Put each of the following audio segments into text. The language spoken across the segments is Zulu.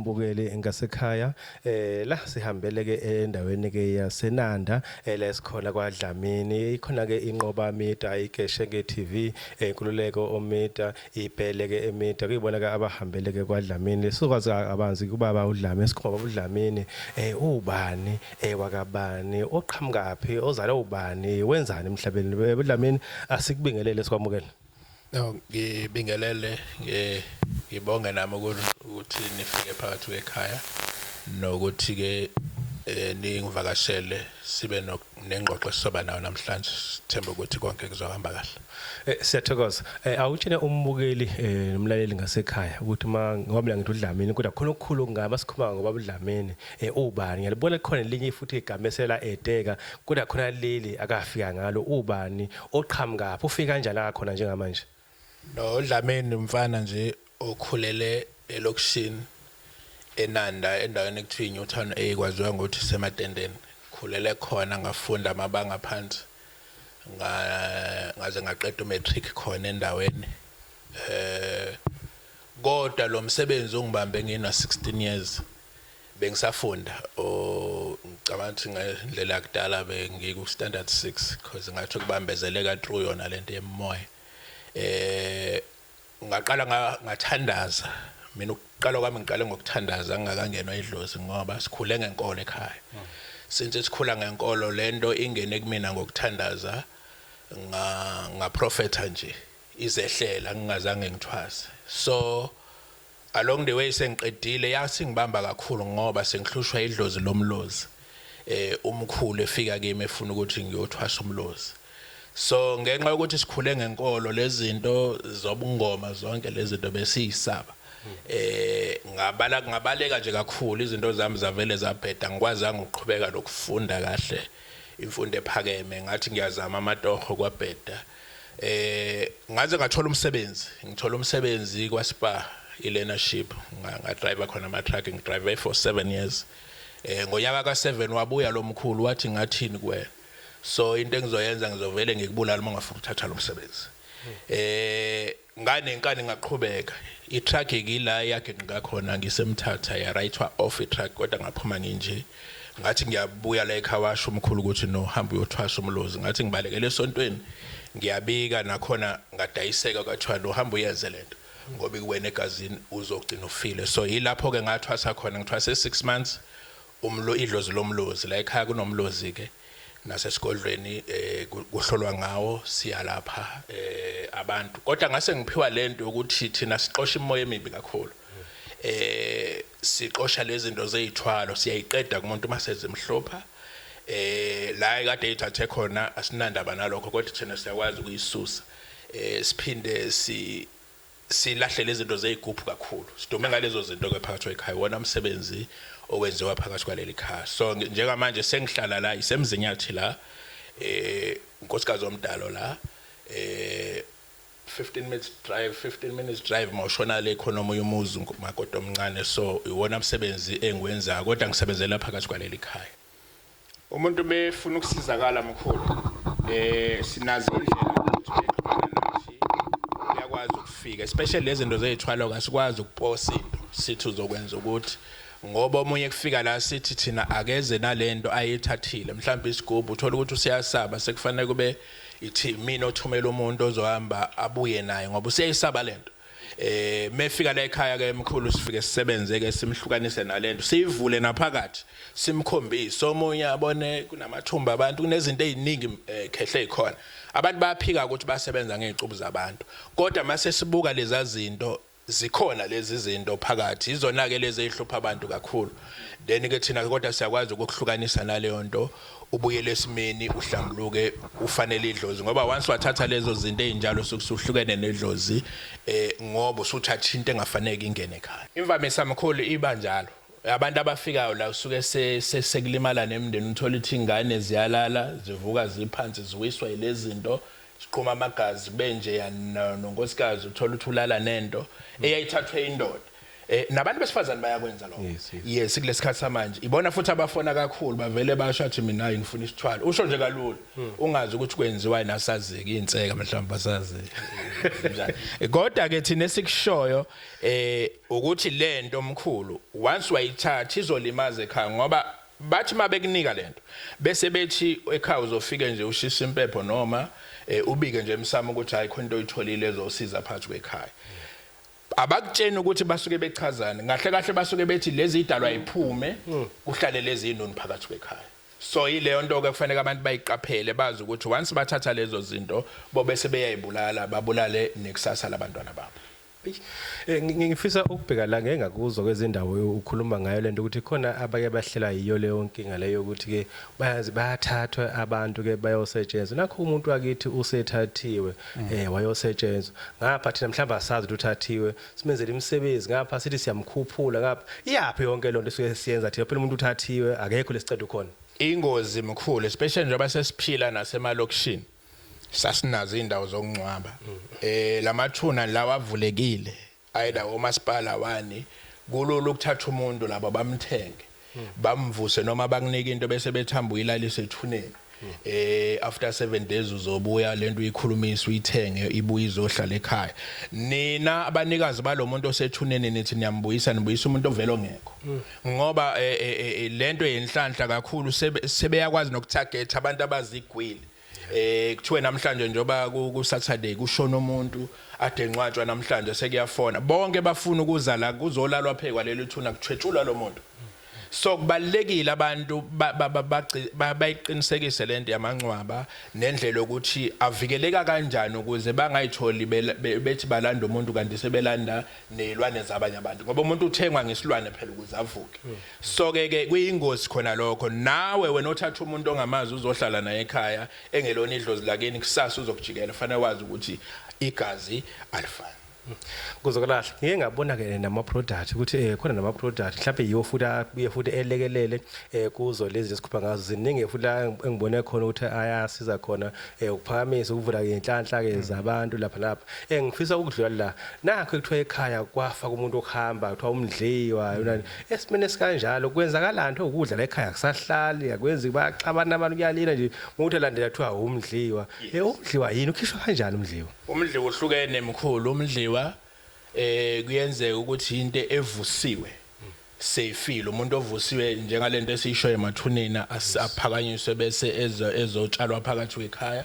umbukeli ngasekhaya la sihambele ke endaweni ke yaseNanda la sikhona kwaDlamini ikhona ke inqoba media igeshe ke TV inkululeko omida ibhele ke emida kuyibona ke abahambele ke kwaDlamini sikwazi abanzi kubaba uDlamini esikhomba uDlamini ubani wakabani oqhamukaphi ozala ubani wenzani emhlabeni uDlamini asikubingelele sikwamukela. No, ngibingelele ngibonge nami ukuthi nifike phakathi kwekhaya nokuthi ke ningivakashele sibe nengxoxo soba nayo namhlanje sithemba ukuthi konke kuzohamba kahle. Siyathokoza. Awutshene umbukeli nomlaleli ngasekhaya ukuthi ngoba mina ngithi uDlamini kodwa khona okukhulu ngaba sikhuluma ngoba uDlamini ubani ngiyalibona khona linye futhi igama esela eteka kodwa khona leli akafika ngalo ubani oqhamukaphi ufika kanjani la khona njengamanje. No, uDlamini umfana nje okhulele elokishini eNanda endaweni ekuthiwa iNewtown kwaziwa ngokuthi sematendeni khulele khona ngafunda amabanga phansi ngaze ngaqeda umatric khona endaweni kodwa lo msebenzi ungibambe ngina 16 years bengisafunda ngicabanga ukuthi ngendlela yakudala bengiku standard 6 because ngathi kubambezeleka through yona lento yemoya ngaqala ngathandaza mina ukuqala kwami ngiqale ngokuthandaza ngingakangenwa idlozi ngoba sikhule ngenkolo ekhaya since sikhula ngenkolo lento ingene kumina ngokuthandaza ngaprofeta nje izehlela ngingazange ngithwase so along the way sengiqedile yasingibamba kakhulu ngoba sengihlushwa idlozi lomlozi umkhulu efika kimi efuna ukuthi ngiyothwasa umlozi. So ngenxa yokuthi sikhule ngenkolo lezi zinto zobungoma zonke lezi zinto besiyisaba ngabaleka nje kakhulu izinto zami zavele zabheda ngikwazanga ukuqhubeka lokufunda kahle imfundo ephakeme ngathi ngiyazama amatoho kwabheda ngaze ngathola umsebenzi ngithola umsebenzi kwaSpa ilearnership ngadriver khona ama truck ngidrive for 7 years ngonyaka ka7 wabuya lo mkhulu wathi ngathini kuwena so into engizoyenza ngizovele ngikubulala uma ngafuna ukuthatha lo msebenzi nganenkani ngaqhubeka itruck ikila yakhe ngakhona ngisemthatha ya rightwa off itruck kodwa ngaphuma nginje ngathi ngiyabuya la ekhawasha umkhulu ukuthi no hamba uyothwasa umlozi ngathi ngibalekele esontweni ngiyabika nakhona ngadayiseka kwathiwa no hamba uyenze lento ngoba kuwena egazini uzogcina ufile so yilapho ke ngathwasa khona ngithwase 6 months idlozi lomlozi la ekhaya kunomlozi ke nasesigodlweni kuhlolwa ngawo siya lapha abantu kodwa ngase ngiphiwa lento ukuthi thina siqosha imoya emibi kakhulu siqosha lezi zinto zeyithwalo siyayiqeda kumuntu maseze mhlopha la kade ithathe khona asinandaba nalokho kodwa thina siyakwazi ukuyisusa siphinde silahle lezi zinto zeyiguphu kakhulu sidume ngalezo zinto kwephakathi ekhaya wona umsebenzi owenziwa phakathi kwaleli khaya so njengamanje sengihlala la isemzinyathi la unkosikazi omdalo la 15 minutes drive mawushona le khona omunye umuzi makodo omncane so iwona umsebenzi engiwenza kodwa ngisebenzela phakathi kwaleli khaya umuntu befuna ukusizakala mkhulu sinazi indlela ukuthi bexhumana nathi uyakwazi ukufika especially lezi zinto zeyithwalo kasikwazi ukuposa into sithi uzokwenza ukuthi ngoba omunye kufika la sithi thina akeze nalento ayithathile mhlawumbe isigubhu uthola ukuthi usiyasaba sekufanele kube ithi mina othumela umuntu ozohamba abuye naye ngoba usiyisaba lento mefika la ekhaya ke emkhulu sifike sisebenze ke simhlukanise nalento siyivule naphakathi simkhombise omunye abone kunamathumba abantu kunezinto eziningi khehle ikhona abantu bayaphika ukuthi basebenza ngezicubu zabantu kodwa mase sibuka lezi zinto zikhona lezi zinto phakathi izona ke lezi ezihlupha abantu kakhulu then ke thina kodwa siyakwazi ukuhlukanisa naleyo nto ubuyele esimeni uhlambuluke ufanele idlozi ngoba once wathatha lezo zinto ezinjalo sokusuhlukene nedlozi ngoba usuthatha into engafanele ingene ekhaya imvamisa mkhulu iba njalo abantu abafikayo la usuke sekulimala nemndeni uthola ithi ingane ziyalala zivuka ziphansi ziwiswa yilezi zinto siqhuma amagazi benje nonkosikazi uthola uthulala nento eyayithathwe indoda nabantu besifazane bayakwenza lokho yes kulesikhathi samanje ibona futhi abafona kakhulu bavele bashathi mina hayi ngifuna isithwalo usho nje kalula ungazi ukuthi kwenziwa nasazeke inseka mhlawumbe basazi kodwa ke thina esikushoyo ukuthi lento omkhulu once wayithatha izolimaza ekhaya ngoba bathi mabekunika lento bese bethi ekhaya uzofika nje ushisa impepho noma ubike nje emsamo ukuthi hayi khona into oyitholile ezosiza phakathi kwekhaya abakutshena ukuthi basuke bechazana kahle kahle basuke bethi lezi idalwa iphume kuhlale lezi inoni phakathi kwekhaya so ileyo nto ke kufanele abantu bayiqaphele bazi ukuthi once bathatha lezo zinto bobe sebeyayibulala babulale nekusasa labantwana babo ngifisa ukubheka la ngeke ngakuzwa kwezindawo ukhuluma ngayo lento ukuthi khona abake bahlela yiyo leyo nkinga leyo ukuthi ke bayazi bayathathwa abantu ke bayosetshenzwa nakho umuntu wakithi usethathiwe wayosetshenzwa ngapha thina mhlawumbe asazi ukuthi uthathiwe simenzele imisebenzi ngapha sithi siyamkhuphula ngapha iyapi yonke lonto esuke siyenza thina phela umuntu uthathiwe akekho lesicede khona ingozi mkhulu especially njengoba sesiphila nasemalokishini sasinazo indawo zokungcwaba lamathuna lawa avulekile ayida omasipala wani kulolu ukuthatha umuntu labo bamthenge bamvuse noma bakunike into bese bethamba uyilalise ethuneni after 7 days uzobuya lento uyikhulumisa uyithenge ibuye izohlala ekhaya nina abanikazi balomuntu osethuneni nithi niyambuyisa nibuyisa umuntu ovela ongekho ngoba lento yenhlanhla kakhulu sebeyakwazi nokutarget abantu abazigwili kuthiwe namhlanje njoba ku Saturday kushona umuntu ade enqwatshwa namhlanje sekuyafona bonke bafuna ukuza la kuzolalwa phekwa lelo thuna kuthwetshulwa lo muntu so kubalekile abantu bayiqinisekise lento yamangcwaba nendlela ukuthi avikeleka kanjani ukuze bangayitholi bethi balanda umuntu kanti sebelanda nezilwane zabanye abantu ngoba umuntu uthengwa ngesilwane phela ukuze avuke so ke kuyingozi khona lokho nawe wena othatha umuntu ongamazi uzohlala naye ekhaya engelona idlozi lakeni kusasa uzokujikela fanele wazi ukuthi igazi alifani kuzokulahla ngeke ngabona ke nama product ukuthi khona nama product mhlawumbe yiwo futhi elekelele kuzo lezi esikhupha ngazo ziningi futhi engibone khona ukuthi ayasiza khona ukuphakamisa ukuvula inhlanhla ke zabantu lapha ngifisa ukudlula la nakho ekuthiwa ekhaya kwafa kumuntu okuhamba kuthiwa umdliwa yona esimene sikanjalo kwenzakalana nto ukudla la ekhaya akusahlali akwenzi baxabana abantu kuyalina nje ukuthi landela kuthiwa umdliwa umdliwa yini ukhishwa kanjani umdliwa umdliwa uhlukene emkhulu umdliwa kuyenzeka ukuthi into evusiwe seyifile umuntu ovusiwe njengalento esisho emathuneni aphakanyiswe bese ezotshalwa phakathi kwekhaya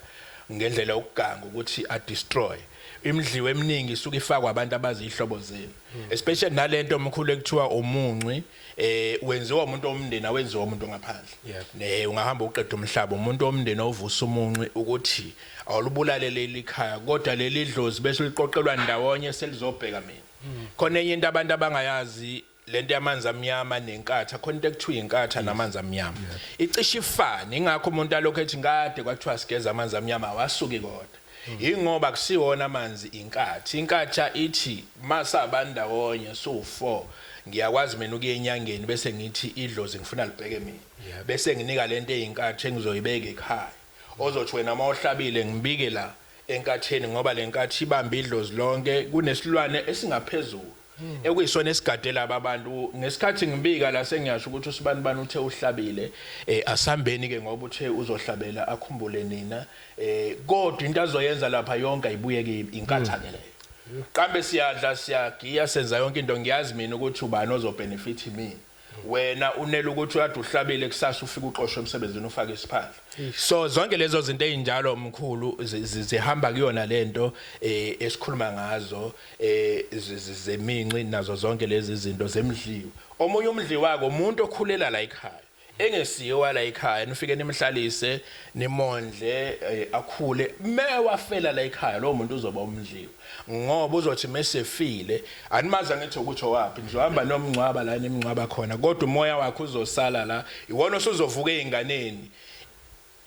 ngendlela okuganga ukuthi a destroy imidliwa eminingi isuke ifakwa abantu abazihlobo zenu especially nalento omkhulu ekuthiwa umunqwi wenziwa umuntu omndeni awenziwa umuntu ngaphandle ungahamba uqeda umhlaba umuntu omndeni ovusa umunqwi ukuthi awulubulale leli khaya kodwa leli dlozi bese liqoqelwa ndawonye selizobheka mina khona enye into abantu abangayazi lento yamanzi amnyama nenkatha khona into ekuthiwa inkatha namanzi amnyama icishe ifane ingakho umuntu alokho ethi ngade kwathiwa sigeza amanzi amnyama awasuki kodwa ingoba kusiwona amanzi inkatha ithi masa abandawonye so4 ngiyakwazi mina ukuye enyangeni bese ngithi idlozi ngifuna libheke mina bese nginika lento eyinkatha engizoyibeka ekhaya ozothi wena mawuhlabile ngibike la enkatheni ngoba lenkathi ibamba idlozi lonke kunesilwane esingaphezulu ekuyisona esigadela abantu ngesikhathi ngibika la sengiyasho ukuthi usibani bani uthe uhlabile asambeni ke ngoba uthe uzohlabela akhumbule nina kodwa into azoyenza lapha yonke ayibuye ke inkatha ke leyo kambe siyadla siyagiya senza yonke into ngiyazi mina ukuthi ubani ozobenefit mina wena unela ukuthi uyade uhlabile kusasa ufika uqoshwe emsebenzini ufake isiphandla so zonke lezo zinto ezinjalo omkhulu zihamba kuyona lento esikhuluma ngazo zeminqi nazo zonke lezi zinto zemidliwa omunye umdliwa wako umuntu okhulela la ekhaya engesiwa la ekhaya nifike nimhlalise nimondle akhule mewafela la ekhaya lo muntu uzoba umdliwa ngoba uzothi mesefile animaza ngithi ukuthi owapi ngizohamba nomncwaba la nemncwaba khona kodwa umoya wakhe uzosala la iwona osuzovuka einganeni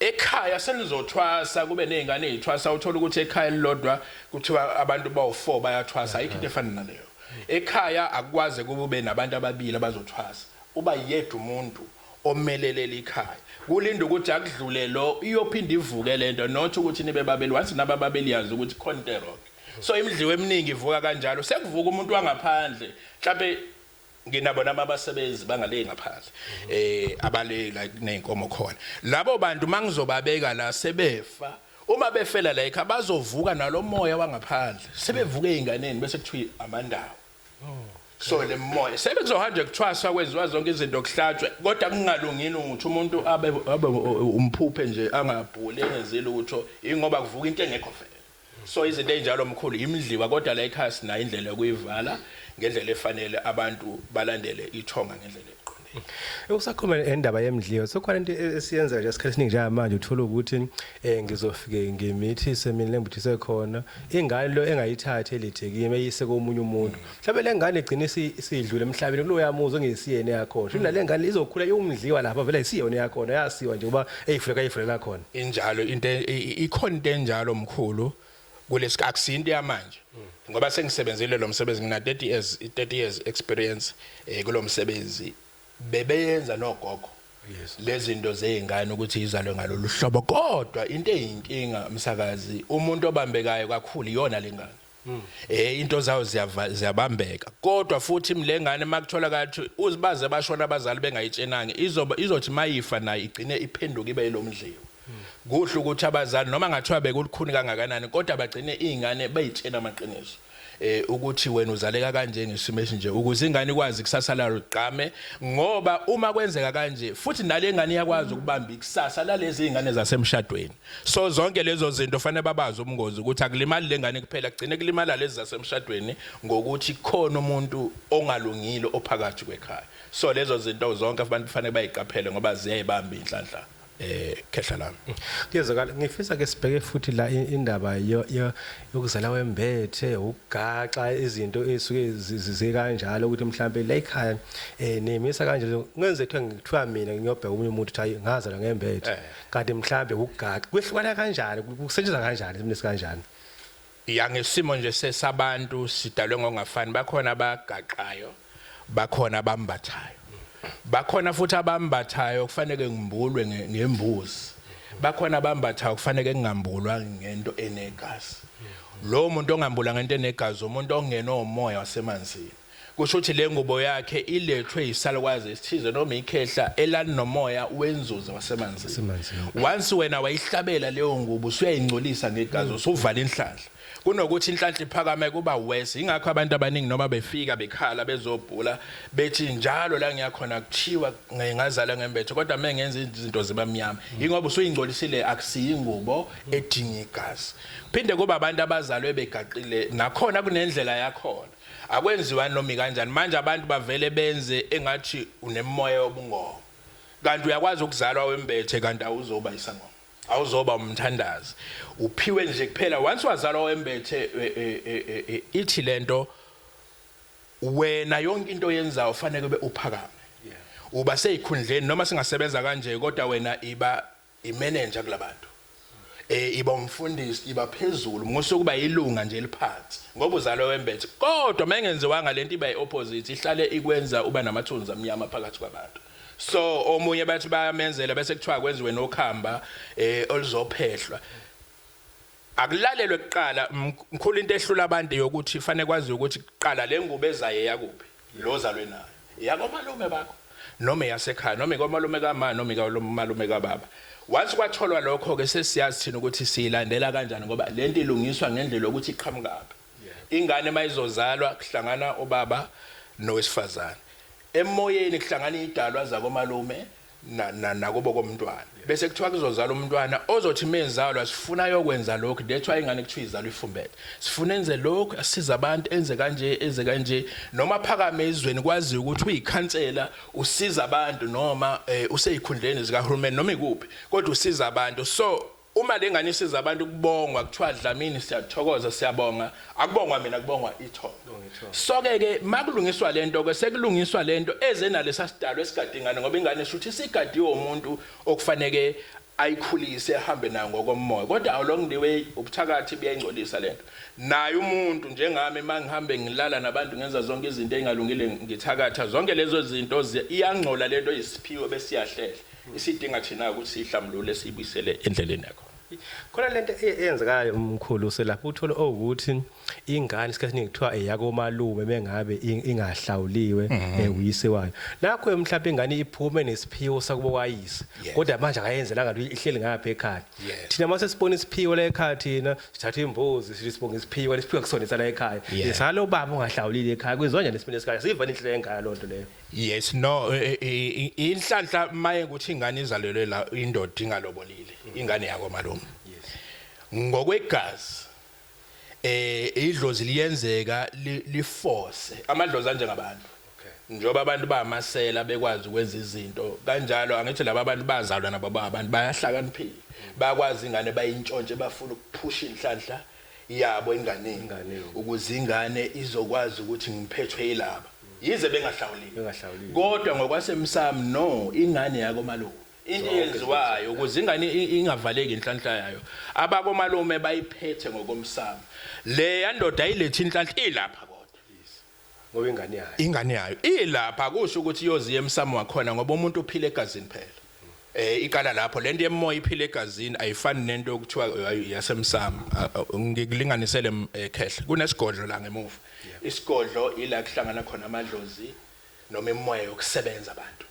ekhaya senizothwasa kube nezingane ezithwasa uthola ukuthi ekhaya elilodwa kuthiwa abantu bawu4 bayathwasa ayikho into efana naleyo ekhaya akwazi kube nabantu ababili abazothwasa uba yedwa umuntu omelelele ikhaya kulinda ukuthi akudlule lo iyophinda ivuke lento not ukuthi nibe babeli wathi nabababeli yazi ukuthi conterok so imidliwa eminingi ivuka kanjalo sekuvuka umuntu wangaphandle mhlawumbe nginabo nabasebenzi bangale ngaphandle abale like nenkomo khona labo bantu mangizobabeka la sebefa uma befela la ekhaya bazovuka nalomoya wangaphandle sebevuka einganeni bese kuthiwa amandawo so le moya sebekuzohanje kuthwaswa kwenziwa zonke izinto kuhlatshwe kodwa kungalungile ukuthi umuntu abe umphuphe nje angabhuli engezile ukuthi ingoba kuvuka into engekho vele so izinto enjalo omkhulu imidliwa kodwa la ekhaya sina indlela yokuyivala ngendlela efanele abantu balandele ithonga ngendlela eqondile. Usakhuluma endaba yemidliwa sokhona into esiyenza nje isikhathi esiningi manje uthola ukuthi ngizofike ngimithise mina lembuthise khona ingane lo engayithatha elithekime eyise komunye umuntu mhlawumbe lengane egcina isidlule emhlabeni kulo yamuzo ngesiyene yakho shona le ngane izokhula yomdliwa lapha vele isiyone yakho yasiwa nje kuba eyifuleka khona injalo into ikhona into enjalo omkhulu kulesi akusinto yamanje ngoba sengisebenzile lo msebenzi ngina 30 years experience kulo msebenzi bebeyenza nogogo lezi zinto zeingane ukuthi izalwe ngalolu hlobo kodwa into eyinkinga umsakazi umuntu obambekayo kakhulu iyona lengane into zawo ziyabambeka kodwa futhi imlengane makuthola kathi uzibaze bashona abazali bengayitshenanga izothi mayifa nayo igcine iphenduka ibe lomdliwo kuhle ukuthi abazali noma ngathiwa bekulukhuni kangakanani kodwa bagcine izingane bayitshena amaqiniso ukuthi wena uzaleka kanje ngesimo esinje ukuze ingane ikwazi kusasa lalo liqame ngoba uma kwenzeka kanje futhi nalengane iyakwazi ukubamba ikusasa lalezi izingane zasemshadweni so zonke lezo zinto fanele babazi ubungozi ukuthi akulimali lengane kuphela kugcine kulimala lezi zasemshadweni ngokuthi khona umuntu ongalungile ophakathi kwekhaya so lezo zinto zonke abantu fanele bayiqaphele ngoba ziyayibamba inhlanhla khehla lami kuyezwakala ngifisa ke sibheke futhi la indaba yokuzala wembethe ugaxa izinto esuke zize kanjalo ukuthi mhlambe la ekhaya nemisa kanje ngenze kuthiwa mina ngiyobheka umunye umuntu uthi ngazala ngembethe kanti mhlambe ugaxa kwehlukana kanjani kusetshenziswa kanjani izinto kanjani ngesimo nje sesabantu sidalwe ngongafani bakhona abagaxayo bakhona abambathayo bakhona futhi abambathayo kufanele ngimbulwe ngembuzi bakhona abambathayo kufanele ngingambulwa ngento enegazi lo muntu ongambula ngento enegazi umuntu ongena umoya wasemanzini kusho ukuthi le ngubo yakhe ilethwe isalukwazi esithize noma ikhehla elani nomoya wenzuza wasemanzini once wena wayihlabela leyo ngubo usuyayingcolisa ngegazi usuvala inhlanhla kunokuthi inhlanhla iphakame kuba wese ingakho abantu abaningi noma befika bekhala bezobhula bethi njalo la ngiyakhona kuthiwa ngingazala ngembethe kodwa manje ngenza izinto zibamnyama ingoba usuyingcolisile akusiyingubo edinga igazi phinde kuba abantu abazalwe begaqile nakhona kunendlela yakhona akwenziwa noma kanjani manje abantu bavele benze engathi unemoya wobungomo kanti uyakwazi ukuzalwa wembethe kanti awuzoba isangoma awuzoba umthandazi uphiwe nje kuphela once wazalwa wembethe ithi lento wena yonke into yenza ufanele ube uphakame uba seyikhundleni noma singasebenza kanje kodwa wena iba imanager kulabantu iba umfundisi iba phezulu ngosukuba yilunga nje eliphansi ngoba uzalwe wembethe kodwa mengenziwanga lento iba iopposite ihlale ikwenza uba namathunzi amnyama phakathi kwabantu so omunye bathi bayamenzela bese kuthiwa kwenziwe nokhamba oluzophehlwa akulalelwe kuqala mkhulu into ehlula abantu yokuthi fanele kwazi ukuthi kuqala lengubo ezaye yakuphi lozalwe nayo yakomalume bakho noma yasekhaya noma komalume kaMama noma komalume kaBaba once kwatholwa lokho ke sesiyazi thina ukuthi siyilandela kanjani ngoba lento ilungiswa ngendlela ukuthi iqhamukapi ingane mayizozalwa kuhlangana ubaba nowesifazane emoyeni kuhlangana idalwa zakomalume nakubo komntwana bese kuthiwa kuzozala umntwana ozothi menzalwa sifuna yokwenza lokho lethwa ingane kuthiwa izalwa ifumbethe sifuna enze lokho asiza abantu enze kanje noma phakame ezweni kwazi ukuthi uyikhansela usiza abantu noma useyikhundleni zikahulumeni noma ikuphi kodwa usiza abantu so uma lengane isiza abantu kubongwa kuthiwa Dlamini siyathokoza siyabonga akubongwa mina kubongwa ithonga so ke makulungiswa lento ke sekulungiswa lento ezenalesa sidalo esigadingana ngoba ingane eshuthi sigadiwe umuntu okufanele ayikhulise ehambe nayo ngokomoya kodwa along the way ubuthakathi buyayingcolisa lento naye umuntu njengami mangihambe ngilala nabantu ngenza zonke izinto engalungile ngithakatha zonke lezo zinto iyangcola lento isiphiwe bese siyahlela isidinga thina ukuthi sihlamlule sibuyisele endleleni yakho khona lento eyenzekayo umkhulu selapho uthola ukuthi ingane isikhathi kuthiwa eyakomalume mengabe ingahlawuliwe uyise wayo nakho mhlawumbe ingane iphume nesiphiwo sakubo kwayise kodwa manje akayenzelanga ihleli ngapha ekhaya thina mase sibona isiphiwo la ekhaya thina sithatha imbuzi sibonga isiphiwo lesiphiwo kusonisa la ekhaya isalo baba ungahlawulile ekhaya kwizonja lesiphiwo ekhaya sivana inhlelo engaya lonto leyo. Yes, no, inhlanhla maye ukuthi ingane izalelwe la indoda ingalobolile ingane yako malume. Ngokwegazi idlozi liyenzeka liforce amadlozi anje ngabantu njoba abantu bayamasela bekwazi ukwenza izinto kanjalo angithi laba abantu bazalwa nabo abantu bayahlakaniphila bakwazi ingane bayintshontshe bafuna ukuphusha inhlanhla yabo enganeni ukuze ingane izokwazi ukuthi ngiphethwe yilaba yize bengahlawulile kodwa ngokwasemsamo no ingane yako malume into yenziwayo ukuze ingane ingavaleki inhlanhla yayo abako malume bayiphethe ngokomsamo le yandoda ayilethi inhlanhla ilapha kodwa ngoba ingane yayo ilapha kusho ukuthi iyoziya emsamo wakhona ngoba umuntu uphile egazini phela ikala lapho lento yemoya iphile egazini ayifani nento yokuthiwa yasemsamo ngikulinganisele khehle kunesigodlo la ngemuva isigodlo ila kuhlangana khona amadlozi noma emoya yokusebenza abantu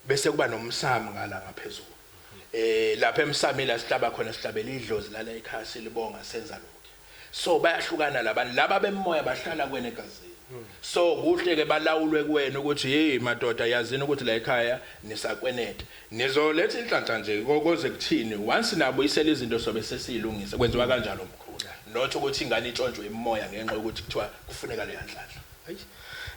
bese kuba nomsamo ngala ngaphezulu lapha emsamo la sihlaba khona sihlabela idlozi lala ekhaya silibonga senza lokho so bayahlukana labantu laba bemoya bahlala kwena egazini so kuhle ke balawulwe kuwena ukuthi hey madoda yazini ukuthi la ekhaya nisakwenete nizoletha inhlanhla nje koze kuthini once nabo isela izinto sobe sesiyilungisa kwenziwa kanjalo mkhulu not ukuthi ingane intshonjwe imoya ngenxa ukuthi kuthiwa kufuneka le yanhlanhla.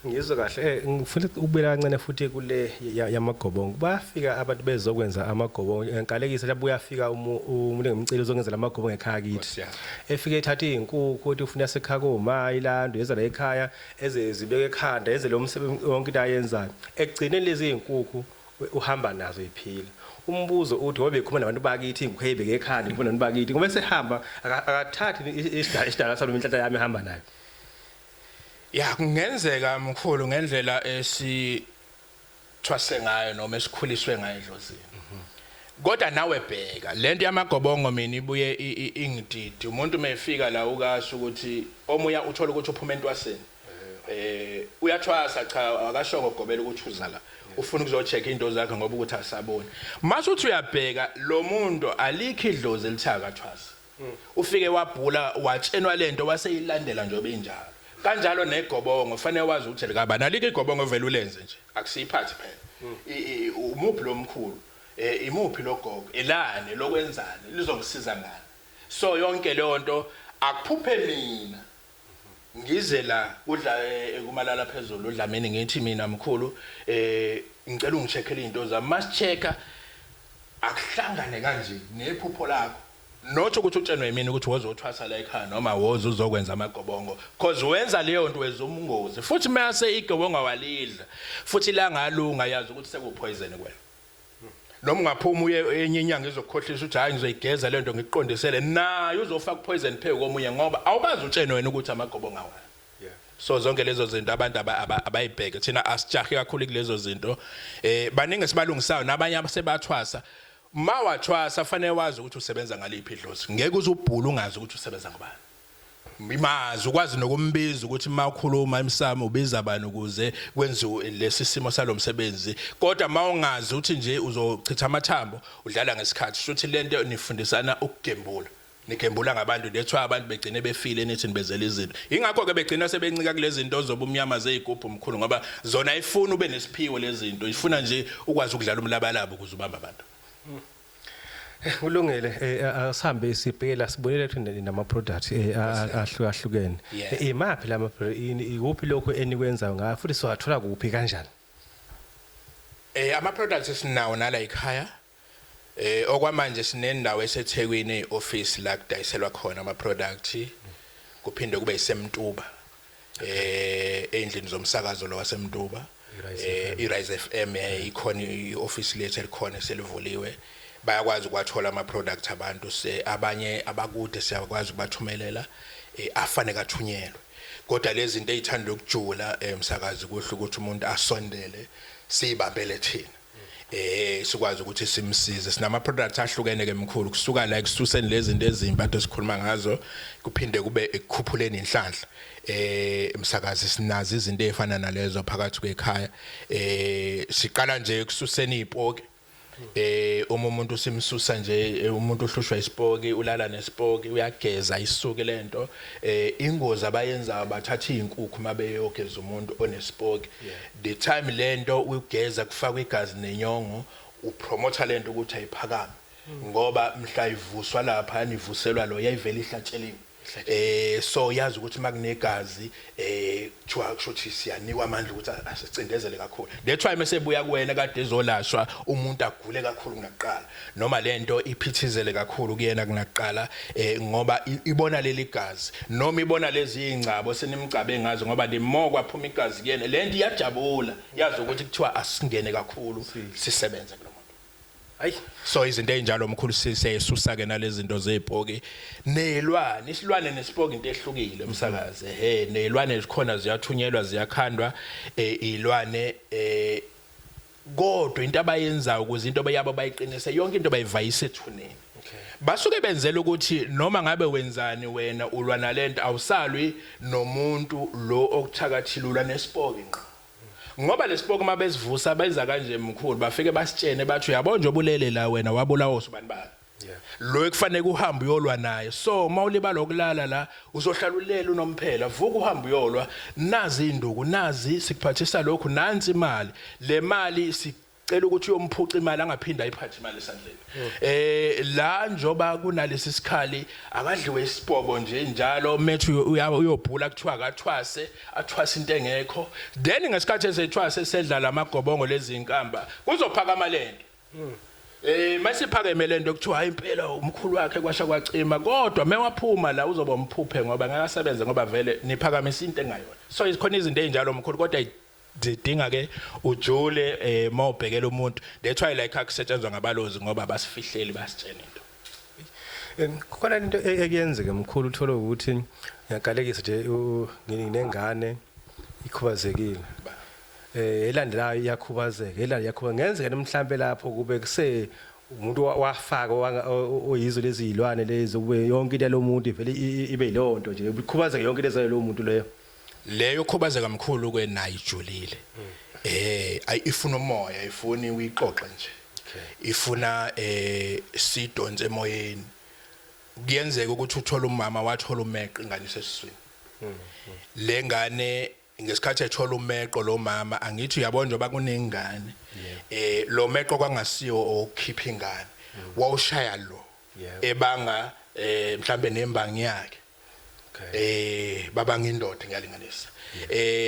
Ngizwe kahle ngifuna ukubela kancane futhi kule yamagobongo bafika abantu bezokwenza amagobongo enkalekisa lapho uyafika umuntu ngemicelo uzongenzela amagobongo ekhaya kithi efike ethatha izinkukhu uthi ufuna yasekhaya koma ilando yeza la ekhaya ezezibeke ekhanda eze lo msebenzi wonke into ayenzayo ekugcineni lezi zinkukhu uhamba nazo iphila umbuzo uthi ngoba bekhuluma nabantu bakithi ingukho ebeke ekhanda ngibona nabantu bakithi ngoba sehamba akathathi isidala salo inhlanhla yami ehamba nayo. Ya kungenzeka mkhulu ngendlela esithwase ngayo noma esikhuliswe ngayo idlozini. Kodwa nawe bheka lento yamagobongo mina ibuye ingididi umuntu mayefika la ukasho ukuthi omuya uthola ukuthi uphuma entwaseni. Uyathwasa cha akashongo gobela ukuthi uzala ufuna ukuzocheck into zakhe ngoba ukuthi asaboni. Mase uthi uyabheka lo muntu alikho idlozi elithaka kathwasa. Ufike wabhula watshenwa lento waseyilandela nje benjalo. Kanjalo negobongo fanele wazi ukuthi likaba naliko igobongo vele ulenze nje akusiphathi phela umuphi lo mkhulu imuphi lo gogo elane lokwenzani lizongisiza ngani so yonke leyo nto akuphuphe mina ngize la kudla ekumalala phezulu udlamini ngithi mina mkhulu ngicela ungicheckele izinto zami masichecka akuhlangane kanje nephupho lakho not ukuthi utshenwe yimini ukuthi wozothwasa la ekhaya noma wozo uzokwenza amagobongo because wenza leyo nto wezumungozi futhi mase igobongo walidla futhi la ngalunga yazi ukuthi sekupoison kwena noma ungaphuma uye enye inyanga izokukhohlisa ukuthi hayi ngizoyigeza le nto ngiqondisele nayo uzofaka poison phe komunye ngoba awukazi utshenwe wena ukuthi amagobongo awani so zonke lezo zinto abantu abayibheke thina asijahi kakhulu kulezo zinto baningi sibalungisayo nabanye abasebathwasa mawathwasa fanele wazi ukuthi usebenza ngaliphi idlozi ngeke uzubhula ungazi ukuthi usebenza ngobani imazi ukwazi nokumbiza ukuthi makhuluma emsamo ubiza abantu ukuze kwenziwe lesi simo salomsebenzi kodwa mawungazi ukuthi nje uzochitha amathambo udlala ngesikhathi futhi lento nifundisana ukugembula nigembula ngabantu lethwa abantu begcine befile nethi nibezela izinto ingakho ke begcina sebencika kulezi zinto zobumnyama zeyigubhu omkhulu ngoba zona ayifuni ube nesiphiwo lezi zinto ifuna nje ukwazi ukudlala umlabalabo ukuze ubamba abantu. Ulungile asihambe isibhela sibonele ukuthi nama products ahlukahlukene imaphi lama ikuphi lokho enikwenzayo ngayo futhi siwathola kuphi kanjani ama products esinawo nala ekhaya okwamanje sinendawo eseThekwini eoffice la kudayiselwa khona ama products kuphinde kube isemtuba endlini zomsakazo lo wasemtuba iRise FM ikhona ioffice lethu elikhona selivuliwe bayakwazi ukwathola ama products abantu abanye abakude siyakwazi ukubathumelela afane kathunyelwe kodwa lezi zinto ezithanda ukujula emsakazi kuhle ukuthi umuntu asondele sibambele thina sikwazi ukuthi simsize sinama products ahlukene ke mkhulu kusuka la kususeni lezi zinto ezimbi ade sikhuluma ngazo kuphinde kube ekukhuphuleni inhlanhla emsakazi sinazi izinto ezifana nalezo phakathi kwekhaya siqala nje kususeni izipoki umuntu simsusa nje umuntu ohlushwa isipoki ulala nesipoki uyageza isuke lento ingozi abayenza bathatha izinkukhu mabeyogeza umuntu onesipoki the time lento ugeza kufaka igazi nenyongo upromote lento ukuthi ayiphakame ngoba mhla ivuswa lapha anivuselwa lo yayivela ihlatsheliwe so yazi ukuthi makunegazi kuthiwa kushuthi siyanikwa amandla ukuthi asicindezele kakhulu that's why mesebuya kuwena kade ezolashwa umuntu agule kakhulu kunaqala noma lento iphithizele kakhulu kuyena kunaqala ngoba ibona leli gazi noma ibona lezi ingcabo senimgcabe ngazo ngoba limo kwaphuma igazi kuyena lento iyajabula yazi ukuthi kuthiwa asingene kakhulu sisebenze kulo Ay so izinto ezinjalo omkhulu siseyisusa ke nalezi zinto zezipoki nelwane isilwane nesipoki into ehlukile umsakaze nelwane zikhona ziyathunyelwa ziyakhandwa ilwane kodwa into abayenza ukuze into bayabo bayiqinise yonke into bayivayisa ethuneni basuke benzela ukuthi noma ngabe wenzani wena ulwana lento awusalwi nomuntu lo okuthakathila ulwane nesipoki ngqa ngoba lesipoki mabesivusa benza kanje mkhulu bafike basitshene bathi uyabona nje obulele la wena wabulawa usibani bani lo ekufanele uhambe uyolwa naye so mawulibala okulala la uzohlala ulela unomphela vuka uhambe uyolwa nazi induku nazi sikuphathisa lokhu nansi imali le mali cela ukuthi uyomphuca imali angaphinda ayiphathe imali esandleni la njoba kunalesi sikhali akadliwe isipobo nje njalo methu uyobhula kuthiwa akathwase athwasa into engekho then ngesikhathi esethwase esedlala amagobongo lezi inkamba kuzophakama lento masiphakeme lento kuthiwa hayi impela umkhulu wakhe kwasha kwacima kodwa mewaphuma la uzoba umphuphe ngoba ngeke asebenze ngoba vele niphakamisa into engayona so ikhona izinto ezinjalo umkhulu kodwa zidinga ke ujule mawubhekela umuntu that's why like akusetshenzwa ngabalozi ngoba basifihleli basitshena into khona into ekuyenzeke mkhulu uthola ukuthi ngiyakalekisa nje nginengane ikhubazekile elandelayo iyakhubazeka ngenzeka mhlambe lapho kube kuse umuntu wafaka oyizwe lezi zilwane lezi kube yonke into lomuntu vele ibe yilonto nje ikhubazeka yonke into lezo lomuntu leyo khubazeka mkhulu kwenayijulile ifuna umoya ifuni uyixoxe nje ifuna sidonse emoyeni kuyenzeka ukuthi uthola umama wathola umeqo ingane sesiswini lengane ngesikhathi ethola umeqo lo mama angithi uyabona nje bakunengane lo meqo kwangasiyo okhipha ingane wawushaya lo ebanga mhlambe nembangi yakhe babanga indoda ngiyalinganisa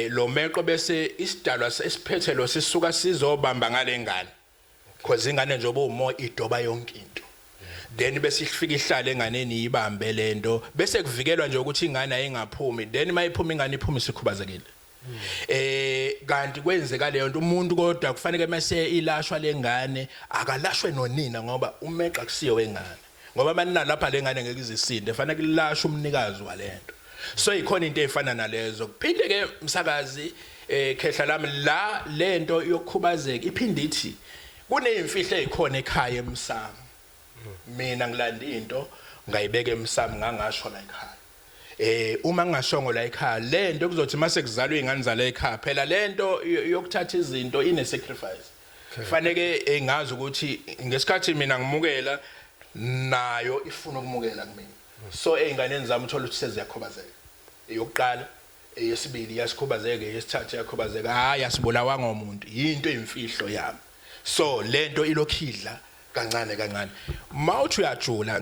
lo meqo bese isidalwa esiphethe lo sisuka sizobamba ngalengane because ingane nje obumo idoba yonke into then bese ifika ihlala enganeni ibambe lento bese kuvikelwa nje ukuthi ingane ayingaphumi then mayiphuma ingane iphuma isikhubazekile kanti kwenzeka leyo nto umuntu kodwa kufanele mase ilashwa lengane akalashwe nonina ngoba umeqa kusiyo wengane ngoba manina lapha lengane ngeke izisinde fanele kulashwe umnikazi walento so ikhona into efana nalezo kuphinde ke msakazi khehla lami la lento yokukhubazeka iphinde ithi kunezimfihlo ezikhona ekhaya emsamo mina ngilanda into ngayibeka emsamo ngangasho la ekhaya uma ngingashongo la ekhaya lento kuzothi mase kuzalwa izingane zala ekhaya phela lento yokuthatha izinto ine sacrifice fanele ngazi ukuthi ngesikhathi mina ngimukela nayo ifuna ukumukela kumina so einganeni zami uthola ukuthi seziyakhubazeka eyokuqala eyesibili yasikhubazeka eyesithathu yakhubazeka hayi asibulawa ngomuntu into imfihlo yami so lento ilokhidla kancane kancane mawuthi uyajula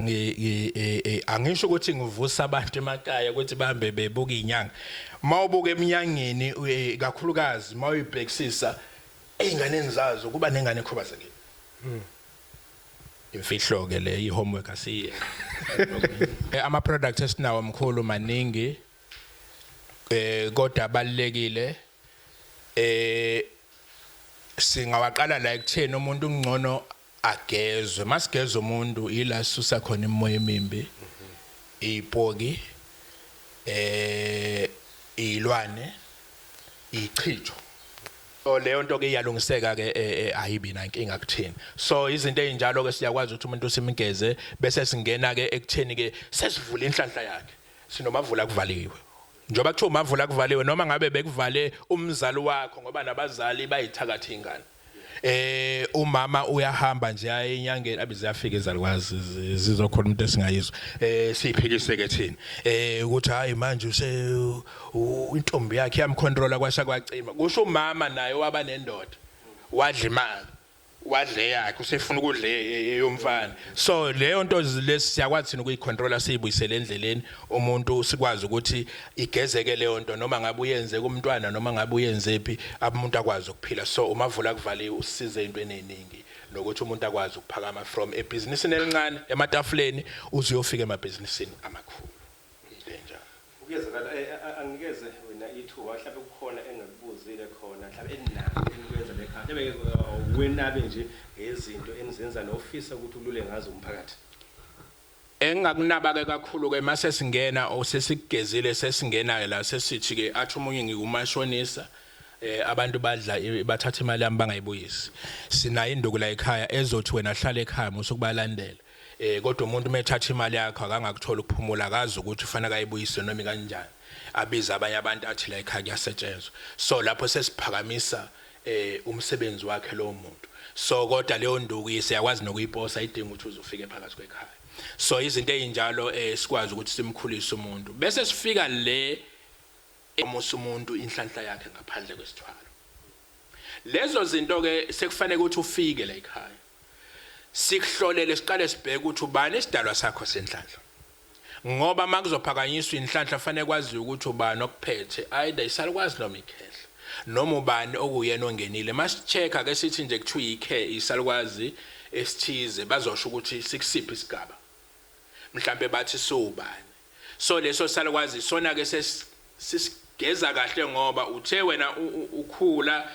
angisho ukuthi ngivusa abantu emakhaya ukuthi bahambe bebuka inyanga mawubuka eminyangeni kakhulukazi mawuyibhekisisa einganeni zazo kuba nengane ekhubazekile imfihlo ke le ihomework asiye ama products esinawo mkhulu maningi kodwa abalekile singawaqala la ekutheni umuntu ungcono agezwe masigeza umuntu ila susa khona imoya emimbi ipoki ilwane ichitho leyo nto ke iyalungiseka ke ayibi nankinga kuthina. So izinto ezinjalo ke siyakwazi ukuthi umuntu simgeze bese singena ke ekutheni ke sesivula inhlanhla yakhe. Sinomavula kuvaliwe. Njoba kuthiwa umavula kuvaliwe noma ngabe bekuvale umzali wakho ngoba nabazali bayithakatha ingane. Umama uyahamba nje enyangeni abizafika izalukwazi zizokhona umuntu esingayizwa siyiphikise ke thina ukuthi hayi manje intombi yakhe yamcontrola kwasha kwacima kusho umama naye waba nendoda wadla imali wadle yakhe usefuna ukudla eyomfana. So leyo nto lesi siyakwazi thina ukuyicontrola siyibuyisele endleleni umuntu sikwazi ukuthi igezeke leyo nto noma ngabe uyenze kumntwana noma ngabe uyenze phi umuntu akwazi ukuphila. So umavula kuvaliwe usize intweni eziningi nokuthi umuntu akwazi ukuphakama from ebhizinisini elincane ematafuleni uziyofika emabhizinisini amakhulu. Indenja ukuyezakala angikeze wena ithuba mhlawumbe kukhona engakubuzile khona mhlawumbe eninayo enikwenza lekhaya mhlawumbe wenabe nje ngezinto enizenza nofisa ukuthi ulule ngazo umphakathi. Engakunaba ke kakhulu ke mase singena osesigezile sesingena la sesithi ke athi umunye ngikumashonisa abantu badla bathatha imali yami bangayibuyisi. Sina induku la ekhaya ezothi wena hlala ekhaya musukubalandela. Kodwa umuntu methatha imali yakhe akangakuthola ukuphumula akazi ukuthi ufanele ayibuyise noma kanjani. Abiza abanye abantu athi la ekhaya kuyasetshenzwa. So lapho sesiphakamisa umsebenzi wakhe lo muntu. So kodwa leyo nduku siyakwazi nokuyiposa idinga ukuthi uzofike phakathi kwekhaya. So izinto ezinjalo sikwazi ukuthi simkhulise umuntu bese sifika le emosa umuntu inhlanhla yakhe ngaphandle kwesithwalo. Lezo zinto ke sekufanele ukuthi ufike la ekhaya sikuhlolele siqale sibheke ukuthi ubani isidalwa sakho senhlanhla. Ngoba makuzophakanyiswa inhlanhla fanele kwazi ukuthi ubani okuphethe either isalukwazi noma ikhehla noma ubani okuyena ongenile. Masichecka ke sithi nje kuthiwa isalukwazi esithize bazosho ukuthi sikusiphi isigaba mhlambe bathi sobani. So leso salukwazi sona ke sisigeza kahle ngoba uthe wena ukhula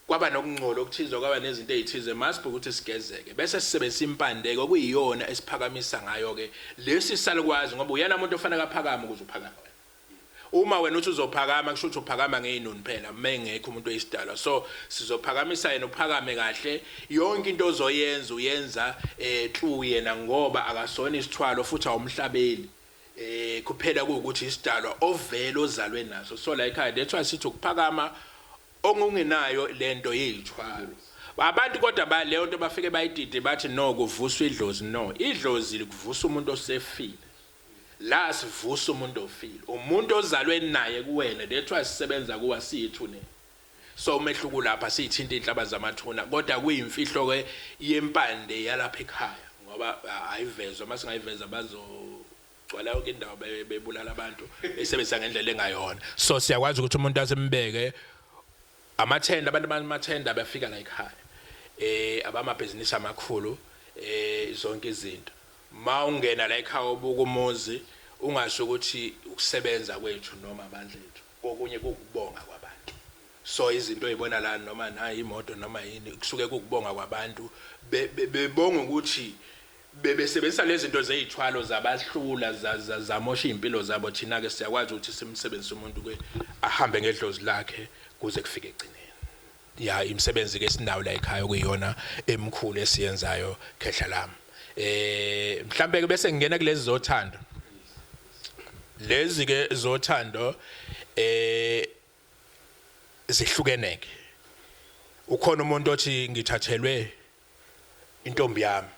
kwaba nokungcola okuthize kwaba nezinto ezithize masibhe ukuthi sigezeke bese sisebenzisa impande ke kuyiyona esiphakamisa ngayo ke lesi salukwazi ngoba uyena umuntu ofanele aphakama ukuze uphakame. Uma wena uthi uzophakama kusho ukuthi uphakama ngeinoni phela mengekho umuntu oyisidalwa. So sizophakamisa yena uphakame kahle yonke into ozoyenza uyenza tlu yena ngoba akasona isithwalo futhi awumhlabeli kuphela ukuthi isidalwa ovela ozalwe naso. So la ekhaya lethwa sithi ukuphakama ongungenayo lento yezithwalo. Abantu kodwa ba leyo nto bafike bayidide bathi no kuvuswa idlozi. No, idlozi likuvusa umuntu osefile. La sivusa umuntu ofile umuntu ozalwe naye kuwena lethwa sisebenza kuwa siyithune. So umehluko lapha siyithinta inhlaba zamathuna kodwa kuyimfihlo ke yempande yalapha ekhaya ngoba ayivezwa masingayiveza bazogcwala yonke indawo bebulala abantu besebenzisa ngendlela engayona. So siyakwazi ukuthi umuntu asembeke amathenda abantu bamathenda bafika la ekhaya abamabhizinisi amakhulu zonke izinto. Ma ungena la ekhaya ubuka umuzi ungasho ukuthi ukusebenza kwethu noma amandla ethu okunye kokubonga kwabantu. So izinto ezibona la noma nayi imoto noma yini kusuke kokubonga kwabantu bebonga ukuthi bebesebenzisa lezi zinto zezithwalo zabahlula zamosha impilo zabo. Thina ke siyakwazi ukuthi simsebenzise umuntu ke ahambe ngedlozi lakhe kuze kufike egcineni. Ya imisebenzi ke sinawo la ekhaya kuyiyona emkhulu esiyenzayo khehla lami. Mhlambe ke bese ngingena kulezi zothando. Lezi ke zothando zihlukeneke. Ukhona umuntu othi ngithathelwe intombi yami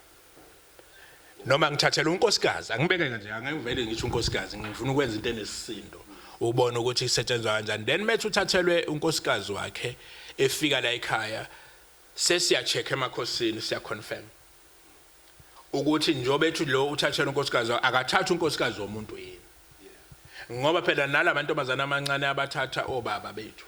noma ngithathelwe unkosikazi. Angibeke nje angivele ngisho unkosikazi ngifuna ukwenza into enesisindo ubone ukuthi isetshenzwa kanjani. Then methu uthathelwe unkosikazi wakhe efika la ekhaya sesiya-check emakhosini siya confirm ukuthi njobe ethi lo uthathelwe unkosikazi akathatha unkosikazi womuntu yini. Ngoba phela nalabantu abazana amancane abathatha obaba bethu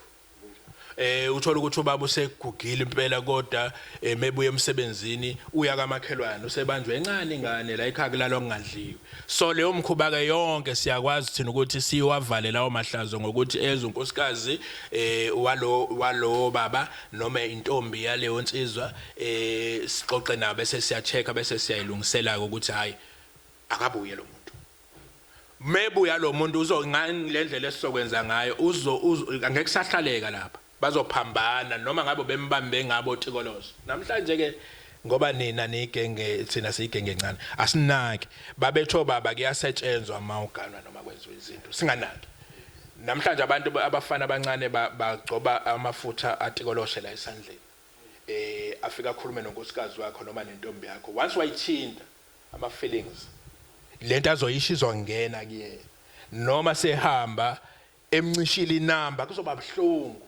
uthola ukuthi ubaba usegugile impela kodwa mebuye emsebenzini uya kamakhelwane usebanjwe encane ingane la ekhaya kulalo kungadliwe. So leyo mkhuba ke yonke siyakwazi thina ukuthi siwavale lawo mahlazo ngokuthi eze unkosikazi walo baba noma intombi yaleyo nsizwa sixoxe nabe bese siya-check bese siyayilungisela ukuthi hayi akabuye lo muntu. Mebuya lo muntu uzongani le ndlela esizokwenza ngayo angeke sahlaleka lapha. bazophambana noma ngabe bembambe ngabo tikolozo. Namhlanje ke ngoba nina nigenge thina siyigenge encane asinaki babetho baba kuyasetshenzwa mawuganwa noma kwenziwa izinto singanaki. Namhlanje abantu abafana abancane bagcoba amafutha atikoloshe la esandleni. Afika khulume nonkosikazi wakho noma nentombi yakho once wayithinta ama feelings lento azoyisho izongena kuyena noma sehamba emncishila inamba kuzoba buhlungu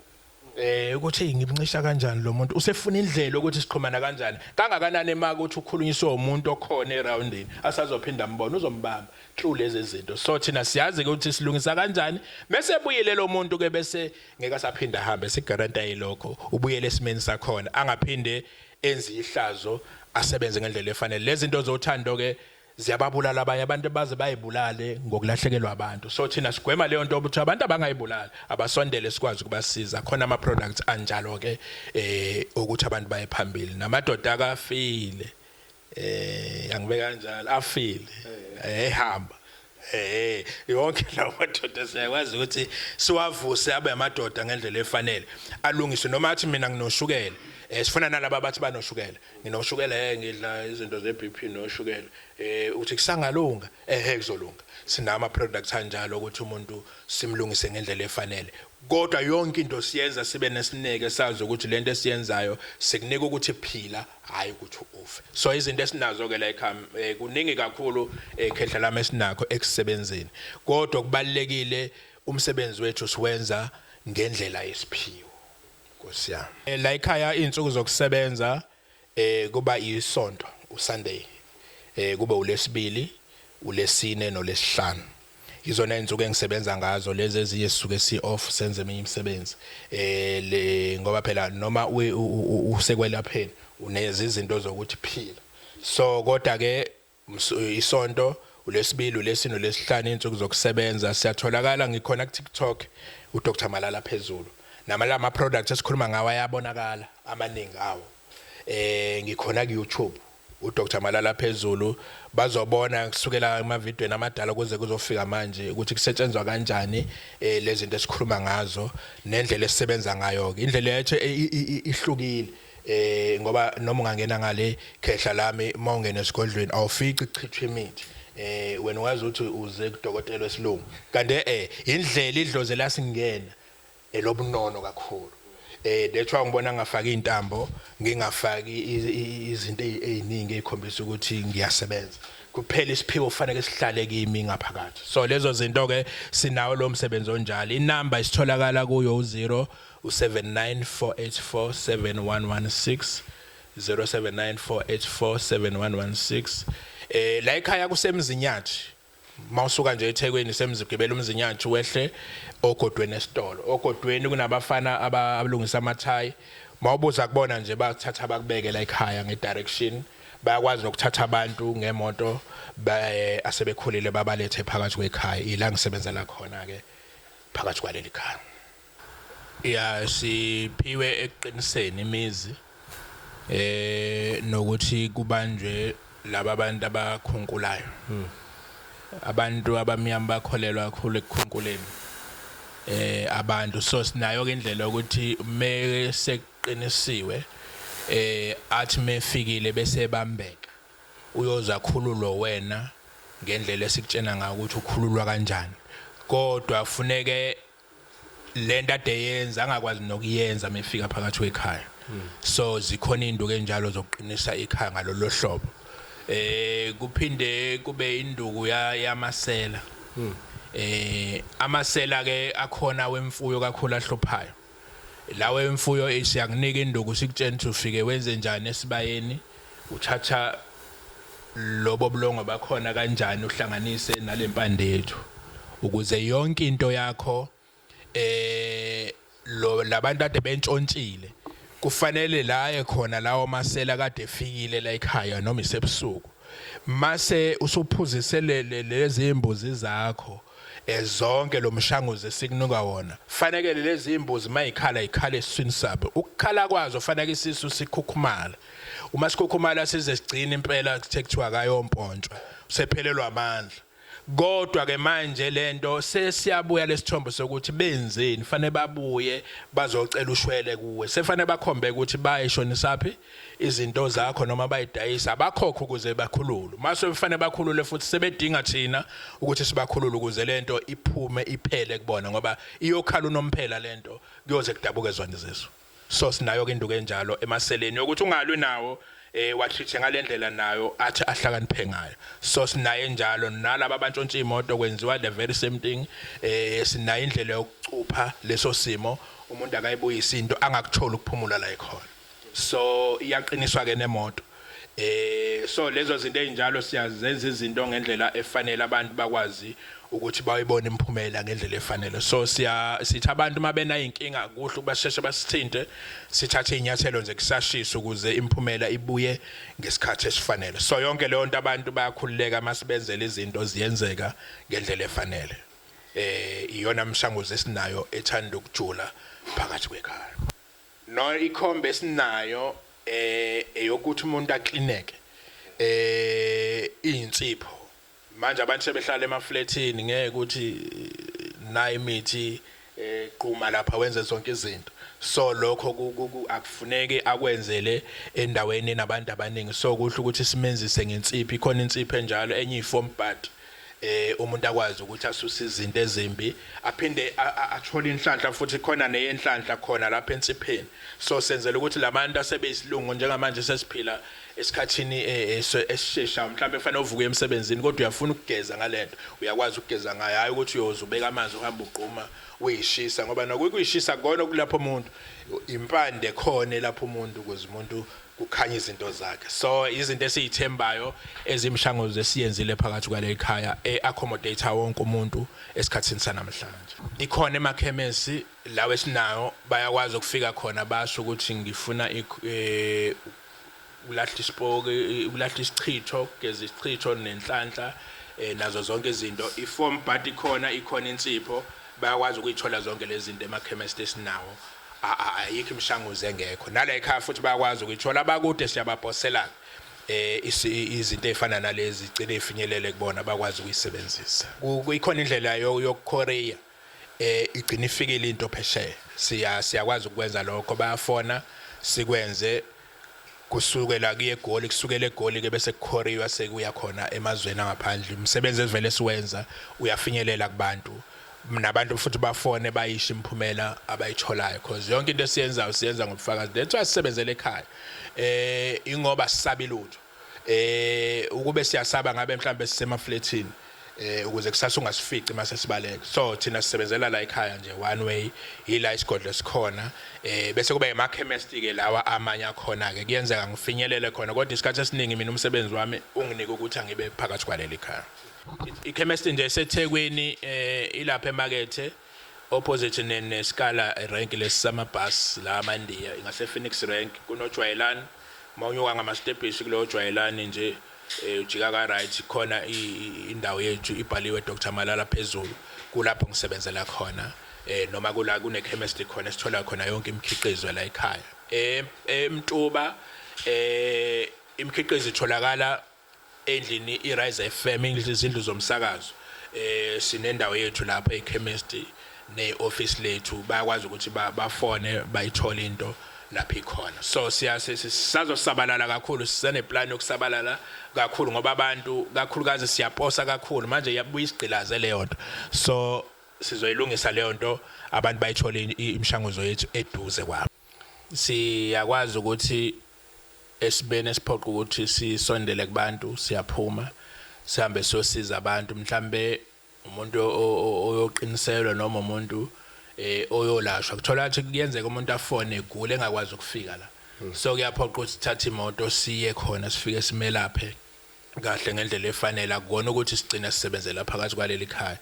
ukuthi ngimncisha kanjani lo muntu usefuna indlela ukuthi siqhumana kanjani kangakanani ema ukuthi ukhulunyiswe umuntu okhona eroundini asazophinda ambona uzombamba through lezi zinto so thina siyazi ukuthi silungisa kanjani bese ebuyile lo muntu ke bese ngeke saphinda hambe sigarantay lokho ubuyele esimeni sakhona angaphinde enze ihlazo asebenze ngendlela efanele lezi zinto zothando ke ziyababulala abanye abantu baze bayibulale ngokulahlekelwa abantu so thina sigwema leyo nto ukuthi abantu abangayibulali abasondele sikwazi ukubasiza khona ama products anjalo ke ukuthi abantu baye phambili namadoda akafile angibeka kanjalo afile ehamba yonke lawo madoda siyakwazi ukuthi siwavuse abe amadoda ngendlela efanele alungiswe noma athi mina nginoshukela sifuna nalabo bathi banoshukela nginoshukela ngidla izinto ze BP noshukela uthi kusangalunga kuzolunga sinama products kanjalo ukuthi umuntu simlungise ngendlela efanele kodwa yonke into siyenza sibe nesineke sazi ukuthi lento esiyenzayo sikunika ukuthi phila hayi ukuthi ufe so izinto esinazo ke la ekhaya kuningi kakhulu ekhehla lami esinakho ekusebenzeni kodwa kubalekile umsebenzi wethu siwenza ngendlela yesiphiwo Nkosi yami la ekhaya izinsuku zokusebenza kuba isonto uSunday kube uLesibili uLesine noLesihlanu izona izinsuku engisebenza ngazo lezi eziye sisuke si off senze eminye imisebenzi ngoba phela noma usekwelapheni unezi izinto zokuthi phila so kodwa ke isonto uLesibili uLesine uLesihlanu izinsuku zokusebenza siyatholakala ngikhona ku TikTok uDr Malala Phezulu namalama products esikhuluma ngawo ayabonakala amaningi awo ngikhona ku YouTube uDr Malala Phezulu bazobona kusukela ema videweni amadala kuze kuzofika manje ukuthi kusetshenzwa kanjani lezi zinto esikhuluma ngazo nendlela esisebenza ngayo ke indlela yethu ihlukile ngoba noma ungangena ngale khehla lami mawungena esigodlweni awufiki ichithwe imithi wena wazi ukuthi uze kudokotela wesilungu kanti indlela idloze la singena elobunono kakhulu dethu ngibona ngafaka intambo ngingafaki izinto eziningi ezikhombisa ukuthi ngiyasebenza kuphela isiphiwo kufanele sihlale kimi ngaphakathi so lezo zinto ke sinawo lo msebenzi onjalo inamba isitholakala kuyo 0794847116 0794847116 la ekhaya kusemzinyathi mawusuka nje eThekwini semzigibela umzinyathi wehle ogodweni esitolo ogodweni kunabafana abalungisa amathayi mawubuza kubona nje bathatha bakubeke la ekhaya ngedirection bayakwazi nokuthatha abantu ngemoto asebekhulile babalethe phakathi kwekhaya ila ngisebenza la khona ke phakathi kwaleli khaya siphiwe eqiniseni imizi nokuthi kubanjwe laba bantu abakhunkulayo abantu abamnyama bakholelwa kakhulu ekukhunkuleni abantu so sinayo ke indlela ukuthi meseqinisiwe athi mefikile bese bambeka uyoza khululo wena ngendlela esikutshena ngayo ukuthi ukhululwa kanjani kodwa kufuneke lento ade yenza angakwazi nokuyenza mefika phakathi kwekhaya so zikhona induku enjalo zokuqinisa ikhaya ngalolu hlobo kuphinde kube induku yamasela amasela ke akhona wemfuyo kakhulu ahluphayo lawe wemfuyo siyakunika induku sikutshena ukuthi ufike wenze njani esibayeni uthatha lobo bulongo bakhona kanjani uhlanganise nalempande yethu ukuze yonke into yakho labantu ade bentshontshile kufanele la ekhona lawo masela kade efikile la ekhaya noma isebusuku mase usuphuzisele lezi imbuzi zakho zonke lo mshanguzo sikunuka wona fanele lezi imbuzi mayikhala ikhala esiswini sabo ukukhala kwazo fanele isisu sikhukhumala uma sikhukhumala size sigcina impela kuthe kuthiwa kayompontshwa usephelelwa amandla kodwa ke manje lento sesiyabuya lesithombo sokuthi benzeni fanele babuye bazocela ushwele kuwe sefanele bakhombe ukuthi bayishonisapi izinto zakho noma bayidayisa abakhokho ukuze bakhulule mase kufanele bakhulule futhi sebedinga thina ukuthi sibakhulule ukuze lento iphume iphele kubona ngoba iyokhala unomphela lento kuyoze kudabuke zonke izisu so sinayo ke induku enjalo emaseleni ukuthi ungalwi nawo wathithe ngalendlela nayo athi ahlakaniphe ngayo so sinaye njalo nalabo abantshontsha imoto kwenziwa the very same thing sinayo indlela yokucupha leso simo umuntu akayibuyisa into angakuthola ukuphumula la ekhona so iyaqiniswa ke nemoto so lezo zinto ezinjalo siyazenza izinto ngendlela efanele abantu bakwazi ukuthi bayibone imphumela ngendlela efanele so sithi abantu mabena inkinga kuhle ubasheshe basithinte sithathe inyathelo nje kusashisa ukuze imphumela ibuye ngesikhathi esifanele so yonke leyo nto abantu bayakhululeka masibenzele izinto ziyenzeka ngendlela efanele iyona mshanguzo esinayo ethanda ukujula phakathi kwekhaya no ikhombe esinayo eyokuthi umuntu aklineke insipho manje abantu sebehlala emaflatini ngeke ukuthi na imithi qhuma lapha wenze zonke izinto so lokho akufuneki akwenzele endaweni nabantu abaningi so kuhle ukuthi simenzise ngensipho ikhona insipho enjalo enye iform but umuntu akwazi ukuthi asuse izinto ezimbi aphinde athole inhlanhla futhi khona neyenhlanhla khona lapha ensipheni so senzele ukuthi labantu asebeyisilungu njengamanje sesiphila esikhathini esishesha mhlawumbe efanele uvuke emsebenzini kodwa uyafuna ukugeza ngalento uyakwazi ukugeza ngayo hayi ukuthi uyozubeka amanzi uhamba uqhuma uyishisa ngoba nokuyishisa kona kulapho umuntu impande khona lapho umuntu ukuze umuntu kukhanya izinto zakhe so izinto esizithembayo ezimshanguzo esiyenzile phakathi kwale ekhaya accommodate wonke umuntu esikhathini sanamhlanje ikhona emakhemesi lawe sinayo bayakwazi ukufika khona basho ukuthi ngifuna ulahla isipoke ulahla isichitho kugeza isichitho nenhlanhla nazo zonke izinto iform but ikhona insipho bayakwazi ukuyithola zonke lezi zinto emakhemesi esinawo ayikho imshanguzo engekho nala ekhaya futhi bayakwazi ukuyithola abakude siyababhosela izinto ezifana nalezi igcine ifinyelele kubona bakwazi ukuyisebenzisa kuyikhona indlela yokuKorea igcine ifikile into phesheya siyakwazi ukwenza lokho bayafona sikwenze kusukela kuye egoli kusukela egoli ke bese kuKorea sekuya khona emazweni angaphandle umsebenzi evele siwenza uyafinyelela kubantu nabantu futhi bafone bayisho imphumela abayitholayo because yonke into esiyenzayo siyenza ngobufakazi that's why sisebenzele ekhaya ingoba sisabi lutho ukube siyasaba ngabe mhlambe sisemaflatini ukuze kusasa ungasifici mase sibaleka so thina sisebenzela la ekhaya nje one way ila isigodlo sikhona bese kube emakhemist ke lawa amanye akhona ke kuyenzeka ngifinyelele khona kodwa isikhathi esiningi mina umsebenzi wami unginike ukuthi angibe phakathi kwaleli ekhaya ikhemist nje eseThekwini ilapha emakethe opposite neScala rank lesamabus la amandiya ingase Phoenix rank kunojwayelani mawunyuka ngamastepishi kulo jwayelani nje ujika ka right khona indawo yethu ibhaliwe Dr Malala phezulu kulapho ngisebenzela khona noma kula kunechemist khona sithola khona yonke imikhiqizo la ekhaya eMtuba imikhiqizo itholakala endlini iRise FM izindlu zomsakazo sinendawo yethu lapha eChemist neoffice lethu bayakwazi ukuthi bafone bayithola into lapha ikhona so sisazosabalala kakhulu sisene plan yokusabalala kakhulu ngoba abantu kakhulukazi siyaposa kakhulu manje yabuya isigqilaze leyo nto so sizoyilungisa leyo nto abantu bayithola imshanguzo yethu eduze kwabo siyakwazi ukuthi esibene siphoqa ukuthi sisondele kubantu siyaphuma sihambe sosiza abantu mhlambe umuntu oyoqiniselwa noma umuntu oyolashwa kuthola ukuthi kuyenzeka umuntu afone egule engakwazi ukufika la so kuyaphoqa ukuthi sithathe imoto siye khona sifike simelaphe kahle ngendlela efanele akukona ukuthi sigcina sisebenzela phakathi kwaleli khaya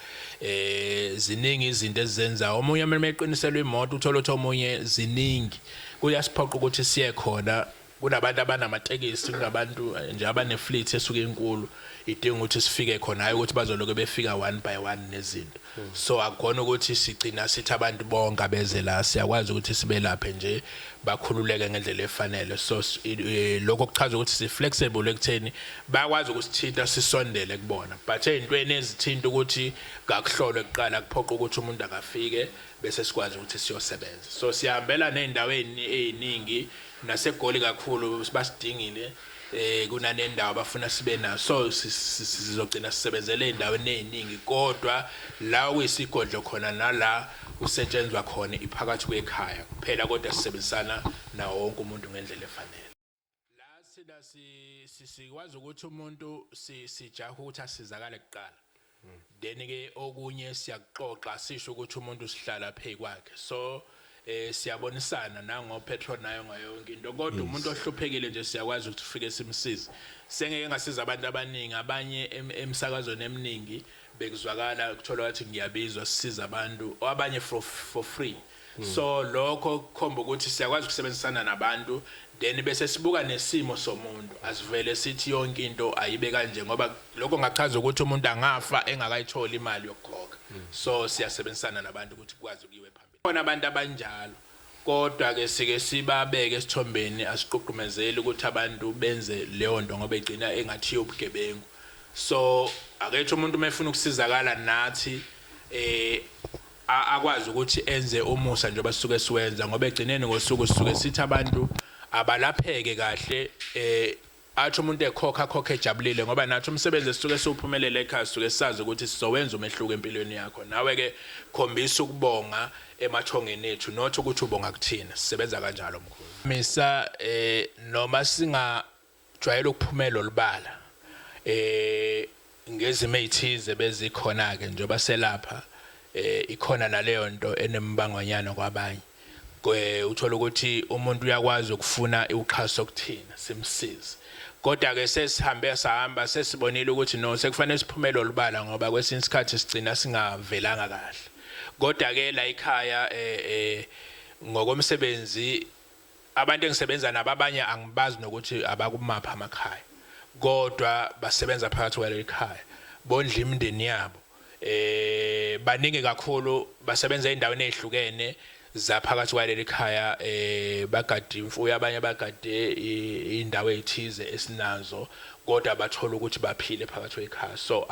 ziningi izinto ezizenza omunye uma eqiniselwe imoto uthola ukuthi omunye ziningi kuyasiphoqa ukuthi siye khona kunabantu abanamatekisi kunabantu nje abane fleet esuke enkulu idinga ukuthi sifike khona hayi ukuthi bazoloke befika one by one nezinto so akukona ukuthi sigcina sithi abantu bonke abeze la siyakwazi ukuthi sibe lapha nje bakhululeke ngendlela efanele so lokho kuchaza ukuthi si flexible ekutheni bayakwazi ukusithinta sisondele kubona but ezintweni ezithinta ukuthi ngakuhlolwe kuqala kuphoqa ukuthi umuntu akafike bese sikwazi ukuthi siyosebenza so siyahambela nezindaweni eziningi nasegoli kakhulu basidingile kunanendawo abafuna sibe naso so sizogcina sisebenzele endaweni eziningi kodwa la uyisigodlo khona nala usetshenzwa khona iphakathi kwekhaya kuphela kodwa sisebenzisana nawo wonke umuntu ngendlela efanele la sina sikwazi ukuthi umuntu sijaha ukuthi asizakale kuqala then ke okunye siyaxoxa sisho ukuthi umuntu sihlala phezu kwakhe so siyabonisana nango petrol nayo ngayonke into kodwa umuntu ohluphekile nje siyakwazi ukuthi ufike simsize sengeke ngasiza abantu abaningi abanye emsakazweni eminingi bekuzwakala ukuthola ukuthi ngiyabizwa sisiza abantu abanye for free so lokho kukhomba ukuthi siyakwazi ukusebenzisana nabantu then bese sibuka nesimo somuntu asivele sithi yonke into ayibe kanje ngoba lokho ngachaza ukuthi umuntu angafa engakayithola imali yokukhokha so siyasebenzisana nabantu ukuthi kwazi ukuyiwe phambili khona abantu abanjalo kodwa ke sike sibabeke esithombeni asiqoqumezeli ukuthi abantu benze leyo nto ngoba egcina engathi ubugebengu so aketho umuntu mefuna ukusizakala nathi akwazi ukuthi enze umusa njengoba sisuke siwenza ngoba egcineni ngosuku sisuke sithi abantu abalapheke kahle athi umuntu ekhokha ejabulile ngoba nathi umsebenzi sisuke siwuphumelele ekhaya sisuke sazi ukuthi sizowenza umehluko empilweni yakho nawe ke khombisa ukubonga emathongeni ethu not ukuthi ubonga kuthina sisebenza kanjalo mkhulu misa noma singajwayela ukuphumela olubala ngezimo ezithize bezikhona ke njengoba selapha ikhona naleyo nto enembangwanyana kwabanye uthola ukuthi umuntu uyakwazi ukufuna uxhaso kuthina simsize kodwa ke sesihambe sahamba sesibonile ukuthi no sekufanele siphumele olubala ngoba kwesinye isikhathi sigcina singavelanga kahle kodwa ke la ekhaya ngokomsebenzi abantu engisebenza nabo abanye angibazi nokuthi abakumapha amakhaya kodwa basebenza phakathi kwale ekhaya bondla imindeni yabo baningi kakhulu basebenza endaweni ezihlukene zaphakathi kwaleli khaya bagade imfuyo abanye bagade indawo ezithize esinazo kodwa bathola ukuthi baphile phakathi kwekhaya so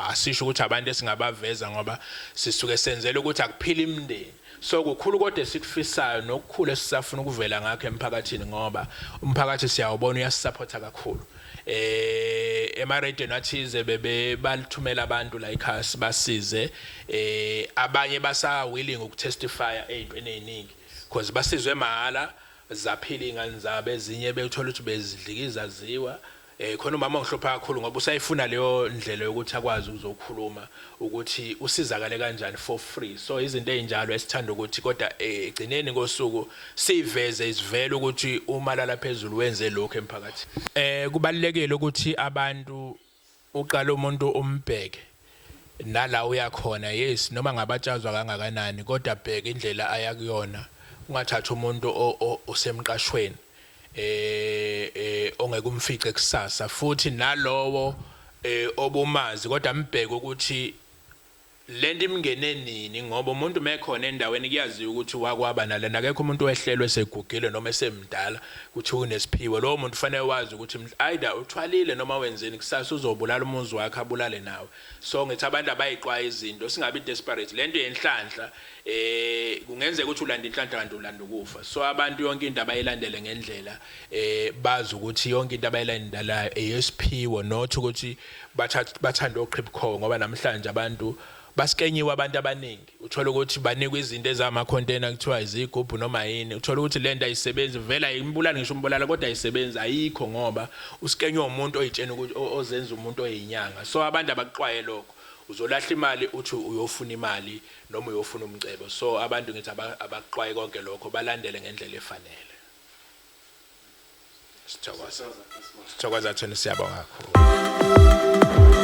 asisho ukuthi abantu esingabaveza ngoba sisuke senzele ukuthi akuphile imindeni so kukhulu kodwa sikufisayo nokukhulu esisafuna ukuvela ngakho emphakathini ngoba umphakathi siyawubona uyasupporta kakhulu emaredeni athize bebe balithumela abantu la ekhaya sibasize abanye basa willing ukutestifya ezintweni eziningi because basizwe mahala zaphila ingane zabo ezinye bethola ukuthi bezidlikiza ziwa khona umama ngihlupha kakhulu ngoba usayifuna leyo ndlela yokuthi akwazi ukuzokhuluma ukuthi usizakale kanjani for free so izinto ezinjalo esithanda ukuthi kodwa egcineni ngosuku siveze isivele ukuthi uma lala phezulu wenze lokho emphakathi kubalekile ukuthi abantu uqala umuntu umbheke nala uyakhona yes noma ngabatshazwa kangakanani kodwa bheka indlela ayakuyona ungathatha umuntu osemqashweni ongeke umfice kusasa futhi nalowo obumazi kodwa mbheke ukuthi lento imngene nini ngoba umuntu mekhona endaweni kuyaziwa ukuthi wakwaba nalena akekho umuntu owehlelwe segugile noma esemdala ukuthi unesiphiwe lo muntu ufanele wazi ukuthi either uthwalile noma wenzeni kusasa uzobulala umuzi wakhe abulale nawe so ngithi abantu abayiqwa izinto singabi desperate lento yenhlanhla kungenzeka ukuthi ulanda inhlanhla kanti ulanda ukufa so abantu yonke into abayilandele ngendlela bazi ukuthi yonke into abayilandelayo eyesiphiwo not ukuthi bathanda oqhibukho ngoba namhlanje abantu basikenyiwe abantu abaningi uthola ukuthi banikwe izinto ezama container kuthiwa izigubhu noma yini uthola ukuthi lento ayisebenzi vela imbulala ngisho umbulala kodwa ayisebenzi ayikho ngoba usikenywa umuntu oyitshena ukuthi ozenza umuntu oyinyanga so abantu abaqwaye lokho uzolahla imali uthi uyofuna imali noma uyofuna umcebo so abantu ngithi abaqwaye konke lokho balandele ngendlela efanele sithokoza thina siyabonga kakhulu